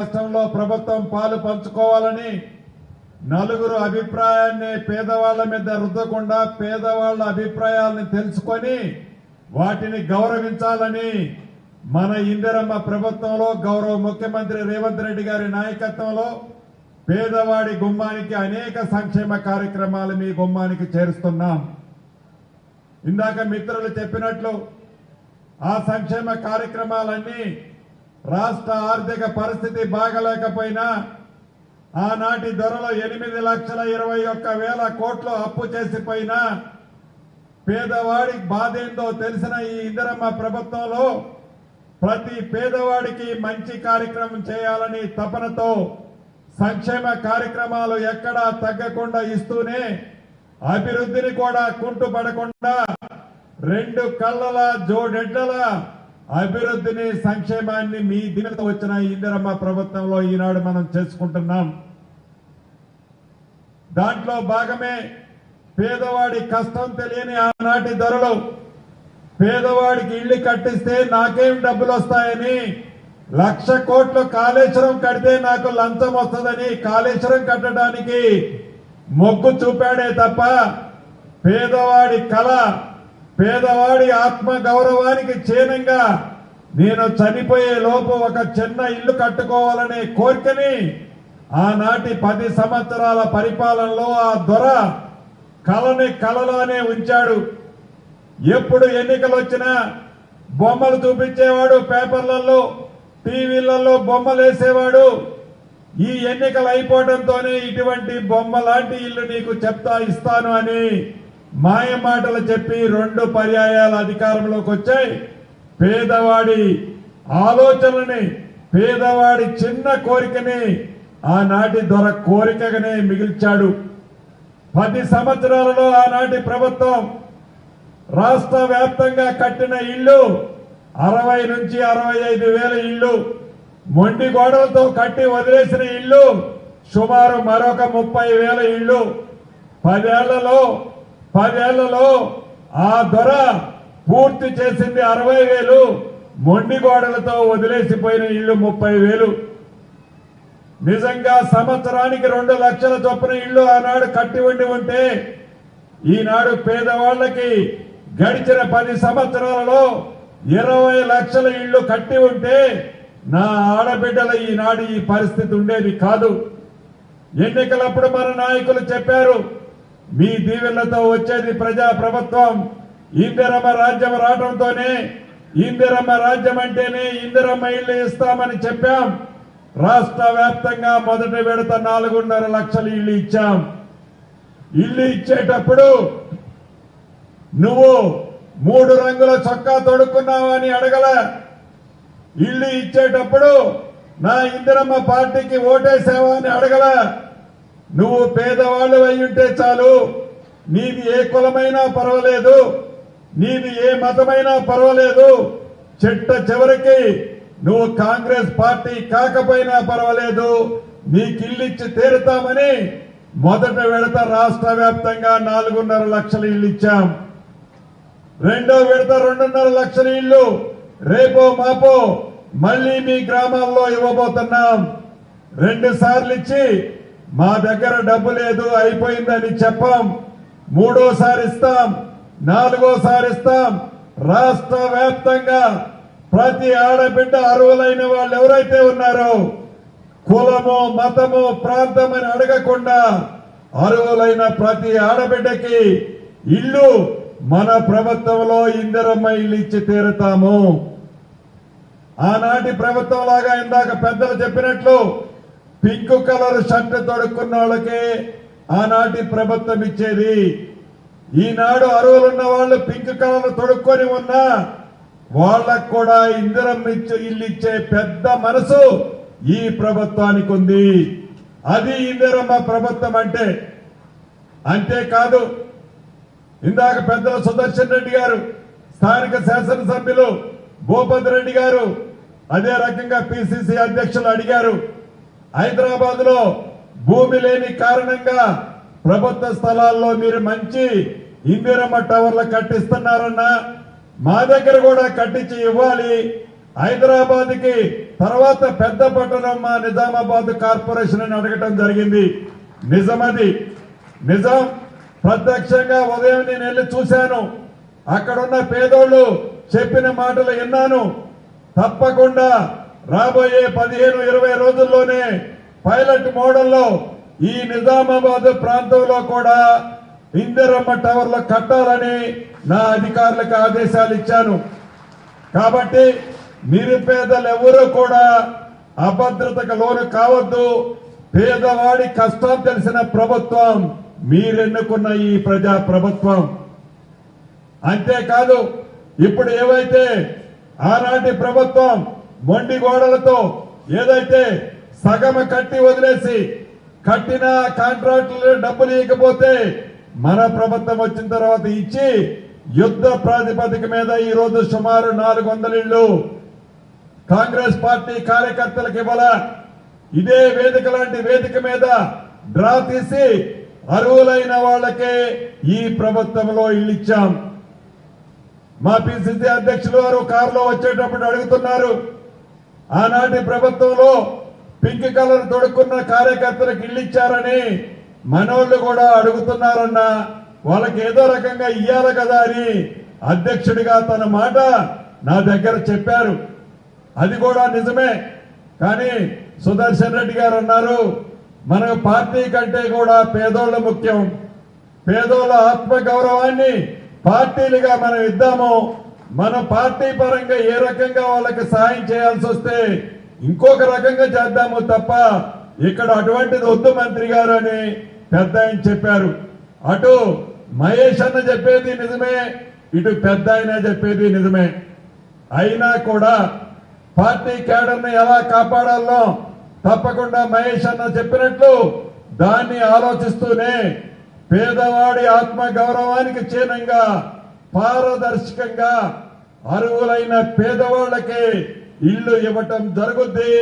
రాష్ట్రంలో ప్రభుత్వం పాలు పంచుకోవాలని నలుగురు అభిప్రాయాన్ని పేదవాళ్ల మీద రుద్దకుండా పేదవాళ్ల అభిప్రాయాలను తెలుసుకొని వాటిని గౌరవించాలని మన ఇందిరమ్మ ప్రభుత్వంలో గౌరవ ముఖ్యమంత్రి రేవంత్ రెడ్డి గారి నాయకత్వంలో పేదవాడి గుమ్మానికి అనేక సంక్షేమ కార్యక్రమాలు మీ గుమ్మానికి చేరుస్తున్నాం. ఇందాక మిత్రులు చెప్పినట్లు ఆ సంక్షేమ కార్యక్రమాలన్నీ రాష్ట్ర ఆర్థిక పరిస్థితి బాగలేకపోయినా ఆనాటి ధరలో 8,21,000 కోట్లు అప్పు చేసిపోయినా పేదవాడి బాధేందో తెలిసిన ఈ ఇందిరమ్మ ప్రభుత్వంలో ప్రతి పేదవాడికి మంచి కార్యక్రమం చేయాలని తపనతో సంక్షేమ కార్యక్రమాలు ఎక్కడా తగ్గకుండా ఇస్తూనే అభివృద్ధిని కూడా కుంటుపడకుండా రెండు కళ్ళల జోడెడ్ల అభివృద్ధిని సంక్షేమాన్ని మీ దినతో వచ్చిన ఇందిరమ్మ ప్రభుత్వంలో ఈనాడు మనం చేసుకుంటున్నాం. దాంట్లో భాగమే పేదవాడి కష్టం తెలియని ఆనాటి ధరలు పేదవాడికి ఇళ్లు కట్టిస్తే నాకేం డబ్బులు వస్తాయని 1,00,000 కోట్లు కాళేశ్వరం కడితే నాకు లంచం వస్తుందని కాళేశ్వరం కట్టడానికి మొగ్గు చూపాడే తప్ప పేదవాడి కళ పేదవాడి ఆత్మ గౌరవానికి చిహ్నంగా నేను చనిపోయే లోపు ఒక చిన్న ఇల్లు కట్టుకోవాలనే కోరికని ఆనాటి 10 సంవత్సరాల పరిపాలనలో ఆ దొర కళని కళలానే ఉంచాడు. ఎప్పుడు ఎన్నికలు వచ్చినా బొమ్మలు చూపించేవాడు, పేపర్లలో టీవీలలో బొమ్మలు వేసేవాడు. ఈ ఎన్నికలు అయిపోవడంతోనే ఇటువంటి బొమ్మ లాంటి ఇల్లు నీకు చెప్తా ఇస్తాను అని మాయ మాటలు చెప్పి 2 పర్యాయాల అధికారంలోకి వచ్చాయి. పేదవాడి ఆలోచనని పేదవాడి చిన్న కోరికని ఆనాటి దొర కోరికగానే మిగిల్చాడు. 10 సంవత్సరాలలో ఆనాటి ప్రభుత్వం రాష్ట్ర వ్యాప్తంగా కట్టిన ఇళ్లు 60 నుంచి 65 వేల ఇళ్లు, మొండి గోడలతో కట్టి వదిలేసిన ఇళ్లు సుమారు మరొక 30 వేల ఇళ్లు. 10 ఏళ్లలో ఆ దొర పూర్తి చేసింది 60,000, మొండి గోడలతో వదిలేసిపోయిన ఇళ్లు 30,000. నిజంగా సంవత్సరానికి 2 లక్షల చొప్పున ఇళ్లు ఆనాడు కట్టి ఉంటే ఈనాడు పేదవాళ్లకి గడిచిన 10 సంవత్సరాలలో 20 లక్షల ఇళ్లు కట్టి ఉంటే నా ఆడబిడ్డల ఈనాడు ఈ పరిస్థితి ఉండేది కాదు. ఎన్నికలప్పుడు మన నాయకులు చెప్పారు, మీ దీవెనలతో వచ్చేది ప్రజా ప్రభుత్వం, ఇందిరమ్మ రాజ్యం రావడంతోనే ఇందిరమ్మ రాజ్యం అంటేనే ఇందిరమ్మ ఇళ్లు ఇస్తామని చెప్పాం. రాష్ట్ర వ్యాప్తంగా మొదటి విడత 4.5 లక్షల ఇళ్లు ఇచ్చాం. ఇల్లు ఇచ్చేటప్పుడు నువ్వు 3 రంగుల చొక్కా తొడుక్కున్నావని అడగల. ఇల్లు ఇచ్చేటప్పుడు నా ఇందిరమ్మ పార్టీకి ఓటేసావా అని అడగల. నువ్వు పేదవాళ్ళు అయ్యుంటే చాలు, నీది ఏ కులమైనా పర్వాలేదు, నీది ఏ మతమైనా పర్వాలేదు, చిట్ట చివరికి నువ్వు కాంగ్రెస్ పార్టీ కాకపోయినా పర్వాలేదు, నీకు ఇల్లు ఇచ్చి తీరుతామని మొదటి విడత రాష్ట్ర వ్యాప్తంగా 4.5 లక్షల ఇల్లు ఇచ్చాం. రెండో విడత 2.5 లక్షల ఇల్లు రేపో మాపో మళ్లీ మీ గ్రామాల్లో ఇవ్వబోతున్నాం. 2 సార్లు ఇచ్చి మా దగ్గర డబ్బు లేదు అయిపోయిందని చెప్పాం. 3ఓసారి ఇస్తాం, 4ఓసారి ఇస్తాం. రాష్ట్ర వ్యాప్తంగా ప్రతి ఆడబిడ్డ అర్హులైన వాళ్ళు ఎవరైతే ఉన్నారో కులమో మతమో ప్రాంతం అని అడగకుండా అర్హులైన ప్రతి ఆడబిడ్డకి ఇల్లు మన ప్రభుత్వంలో ఇందిరమ్మ ఇల్లు ఇచ్చి తీరుతాము. ఆనాటి ప్రభుత్వం లాగా ఇందాక పెద్దలు చెప్పినట్లు పింక్ కలర్ షర్ట్ తొడుక్కున్న వాళ్ళకే ఆనాటి ప్రభుత్వం ఇచ్చేది. ఈనాడు అర్హులున్న వాళ్ళు పింక్ కలర్ తొడుక్కొని ఉన్నా వాళ్ళకు కూడా ఇందిరమ్మ ఇల్లు ఇచ్చే పెద్ద మనసు ఈ ప్రభుత్వానికి ఉంది. అది ఇందిరమ్మ ప్రభుత్వం అంటే. అంతేకాదు, ఇందాక పెద్దల సుదర్శన్ రెడ్డి గారు, స్థానిక శాసనసభ్యులు భూపతి రెడ్డి గారు, అదే రకంగా పిసిసి అధ్యక్షులు అడిగారు, హైదరాబాద్ లో భూమి లేని కారణంగా ప్రభుత్వ స్థలాల్లో మీరు మంచి ఇందిరమ్మ టవర్లు కట్టిస్తున్నారన్నా మా దగ్గర కూడా కట్టించి ఇవ్వాలి. హైదరాబాద్ కి తర్వాత పెద్ద పట్టణం మా నిజామాబాద్ కార్పొరేషన్ అని అడగటం జరిగింది. నిజమది, నిజం. ప్రత్యక్షంగా ఉదయం నేను వెళ్ళి చూశాను. అక్కడున్న పేదోళ్ళు చెప్పిన మాటలు విన్నాను. తప్పకుండా రాబోయే 15-20 రోజుల్లోనే పైలట్ మోడల్లో ఈ నిజామాబాద్ ప్రాంతంలో కూడా ఇందిరమ్మ టవర్లు కట్టాలని నా అధికారులకు ఆదేశాలు ఇచ్చాను. కాబట్టి నిరుపేదలు ఎవరూ కూడా అభద్రతకు లోను కావద్దు. పేదవాడి కష్టం తెలిసిన ప్రభుత్వం మీరెన్నుకున్న ఈ ప్రజా ప్రభుత్వం. అంతేకాదు, ఇప్పుడు ఏవైతే ఆనాటి ప్రభుత్వం మొండి గోడలతో ఏదైతే సగం కట్టి వదిలేసి కట్టిన కాంట్రాక్టులు డబ్బులు ఇవ్వకపోతే మన ప్రభుత్వం వచ్చిన తర్వాత ఇచ్చి యుద్ధ ప్రాతిపదిక మీద ఈ రోజు సుమారు 400 ఇళ్లు కాంగ్రెస్ పార్టీ కార్యకర్తలకు ఇవ్వాల. ఇదే వేదిక లాంటి వేదిక మీద డ్రా తీసి అర్హులైన వాళ్ళకే ఈ ప్రభుత్వంలో ఇల్లు ఇచ్చాం. మా పిసిసి అధ్యక్షులు వారు కారులో వచ్చేటప్పుడు అడుగుతున్నారు, ఆనాటి ప్రభుత్వంలో పింక్ కలర్ తొడుక్కున్న కార్యకర్తలకు ఇల్లు ఇచ్చారని మనోళ్ళు కూడా అడుగుతున్నారన్న. వాళ్ళకి ఏదో రకంగా ఇయ్యాలి కదా అని అధ్యక్షుడిగా తన మాట నా దగ్గర చెప్పారు. అది కూడా నిజమే. కానీ సుదర్శన్ రెడ్డి గారు అన్నారు, మన పార్టీ కంటే కూడా పేదోళ్ళ ముఖ్యం. పేదోళ్ళ ఆత్మ గౌరవాన్ని పార్టీలుగా మనం ఇద్దాము. మన పార్టీ పరంగా ఏ రకంగా వాళ్ళకి సాయం చేయాల్సి వస్తే ఇంకొక రకంగా చేద్దాము తప్ప ఇక్కడ అటువంటిది వద్దు మంత్రి గారు అని పెద్ద ఆయన చెప్పారు. అటు మహేష్ అన్న చెప్పేది నిజమే, ఇటు పెద్ద ఆయన చెప్పేది నిజమే. అయినా కూడా పార్టీ క్యాడర్ని ఎలా కాపాడాలో తప్పకుండా మహేష్ అన్న చెప్పినట్లు దాన్ని ఆలోచిస్తూనే పేదవాడి ఆత్మ గౌరవానికి చిహ్నంగా పారదర్శకంగా అర్హులైన పేదవాళ్ళకి ఇల్లు ఇవ్వటం జరుగుద్ది.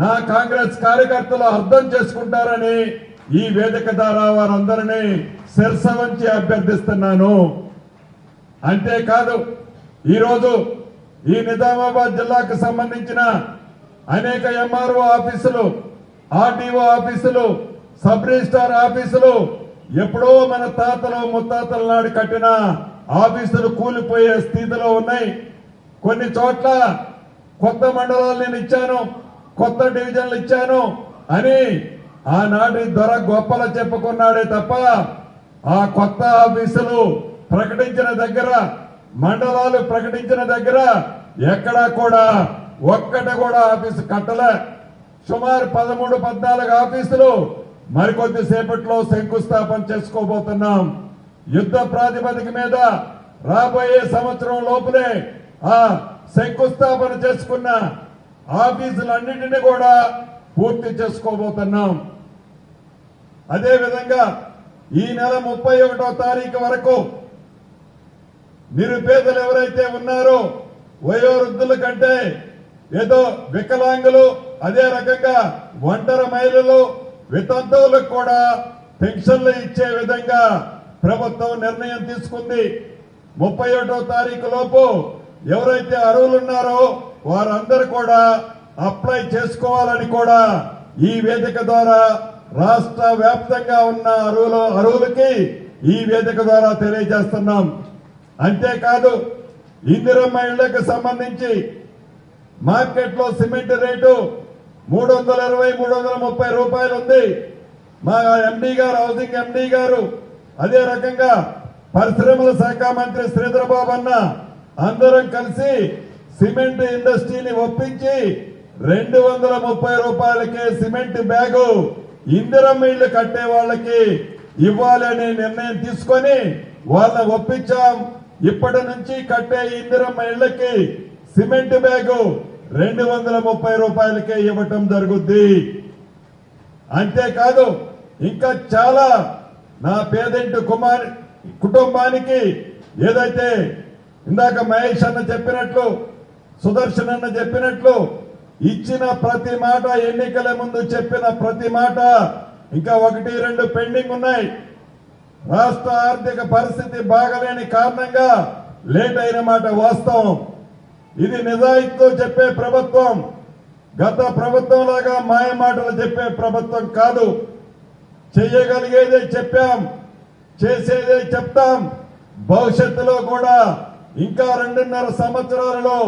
నా కాంగ్రెస్ కార్యకర్తలు అర్థం చేసుకుంటారని ఈ వేదిక ద్వారా వారందరినీ శిరస వంచి అభ్యర్థిస్తున్నాను. అంతేకాదు, ఈరోజు ఈ నిజామాబాద్ జిల్లాకు సంబంధించిన అనేక ఎంఆర్ఓ ఆఫీసులు, ఆర్డీఓ ఆఫీసులు, సబ్ రిజిస్ట్రార్ ఆఫీసులు ఎప్పుడో మన తాతలు ముత్తాతల నాడు కట్టిన ఆఫీసులు కూలిపోయే స్థితిలో ఉన్నాయి. కొన్ని చోట్ల కొత్త మండలాలు నేను ఇచ్చాను, కొత్త డివిజన్లు ఇచ్చాను అని ఆనాటి దొర గొప్పలు చెప్పుకున్నాడే తప్ప ఆ కొత్త ఆఫీసులు ప్రకటించిన దగ్గర, మండలాలు ప్రకటించిన దగ్గర ఎక్కడా కూడా ఒక్కటి కూడా ఆఫీసు కట్టలే. సుమారు 13-14 ఆఫీసులు మరికొద్ది సేపట్లో శంకుస్థాపన చేసుకోబోతున్నాం. యుద్ధ ప్రాతిపదిక మీద రాబోయే సంవత్సరం లోపులే ఆ శంకుస్థాపన చేసుకున్న ఆఫీసులన్నింటినీ కూడా పూర్తి చేసుకోబోతున్నాం. అదేవిధంగా ఈ నెల 31వ తారీఖు వరకు నిరుపేదలు ఎవరైతే ఉన్నారో వయోవృద్ధుల కంటే ఏదో వికలాంగులు, అదే రకంగా ఒంటరి మహిళలు, వితంతువులకు కూడా పెన్షన్లు ఇచ్చే విధంగా ప్రభుత్వం నిర్ణయం తీసుకుంది. 31వ తారీఖు లోపు ఎవరైతే అర్హులు ఉన్నారో వారందరూ కూడా అప్లై చేసుకోవాలని కూడా ఈ వేదిక ద్వారా రాష్ట్ర వ్యాప్తంగా ఉన్న అర్హులకి ఈ వేదిక ద్వారా తెలియజేస్తున్నాం. అంతేకాదు, ఇందిరమ్మ ఇళ్లకు సంబంధించి మార్కెట్లో సిమెంట్ రేటు 320-330 రూపాయలు ఉంది. మా ఎండీ గారు, హౌసింగ్ ఎండీ గారు, అదే రకంగా పరిశ్రమల శాఖ మంత్రి శ్రీధర్ బాబు అన్న అందరం కలిసి సిమెంట్ ఇండస్ట్రీని ఒప్పించి 230 రూపాయలకే సిమెంట్ బ్యాగు ఇందిరమ్మ ఇళ్లు కట్టే వాళ్ళకి ఇవ్వాలని నిర్ణయం తీసుకొని వాళ్ళని ఒప్పించాం. ఇప్పటి నుంచి కట్టే ఇందిరమ్మ ఇళ్లకి సిమెంట్ బ్యాగు 230 రూపాయలకే ఇవ్వటం జరుగుద్ది. అంతేకాదు, ఇంకా చాలా నా పేదింటి కుటుంబానికి ఏదైతే ఇందాక మహేష్ అన్న చెప్పినట్లు, సుదర్శన్ అన్న చెప్పినట్లు ఇచ్చిన ప్రతి మాట, ఎన్నికల ముందు చెప్పిన ప్రతి మాట ఇంకా 1-2 పెండింగ్ ఉన్నాయి. రాష్ట్ర ఆర్థిక పరిస్థితి బాగలేని కారణంగా లేట్ అయిన మాట వాస్తవం. ఇది నిజాయితీతో చెప్పే ప్రభుత్వం. గత ప్రభుత్వం లాగా మాయ మాటలు చెప్పే ప్రభుత్వం కాదు. చేయగలిగేదే చెప్పాం, చేసేదే చెప్తాం. భవిష్యత్తులో కూడా ఇంకా 2.5 సంవత్సరాలలో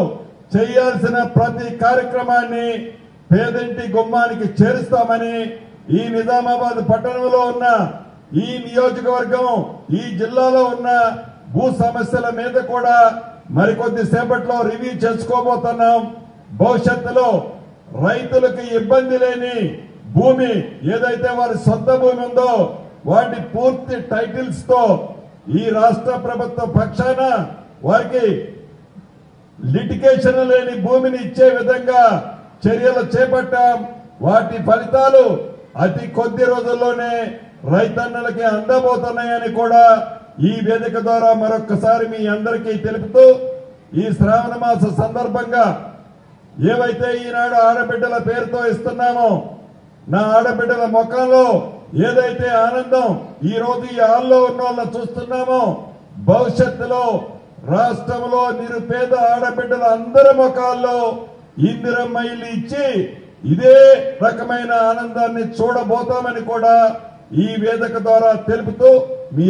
చేయాల్సిన ప్రతి కార్యక్రమాన్ని పేదింటి గుమ్మానికి చేరుస్తామని ఈ నిజామాబాద్ పట్టణంలో ఉన్న ఈ నియోజకవర్గం, ఈ జిల్లాలో ఉన్న భూ సమస్యల మీద కూడా మరికొద్ది సేపట్లో రివ్యూ చేసుకోబోతున్నాం. భవిష్యత్తులో రైతులకు ఇబ్బంది లేని భూమి ఏదైతే వారి సొంత భూమి ఉందో వాటి పూర్తి టైటిల్స్ తో ఈ రాష్ట్ర ప్రభుత్వ పక్షాన వారికి లిటిగేషన్ లేని భూమిని ఇచ్చే విధంగా చర్యలు చేపట్టాం. వాటి ఫలితాలు అతి కొద్ది రోజుల్లోనే రైతన్నలకి అందబోతున్నాయని కూడా ఈ వేదిక ద్వారా మరొక్కసారి మీ అందరికీ తెలుపుతూ, ఈ శ్రావణ మాస సందర్భంగా ఏవైతే ఈనాడు ఆడబిడ్డల పేరుతో ఇస్తున్నామో, నా ఆడబిడ్డల ముఖంలో ఏదైతే ఆనందం ఈ రోజు ఈ హాల్లో ఉన్న వాళ్ళని చూస్తున్నామో, భవిష్యత్తులో రాష్ట్రంలో నిరుపేద ఆడబిడ్డల అందరి ముఖాల్లో ఇందిరమ్మ ఇల్లు ఇచ్చి ఇదే రకమైన ఆనందాన్ని చూడబోతామని కూడా ఈ వేదిక ద్వారా తెలుపుతూ మీ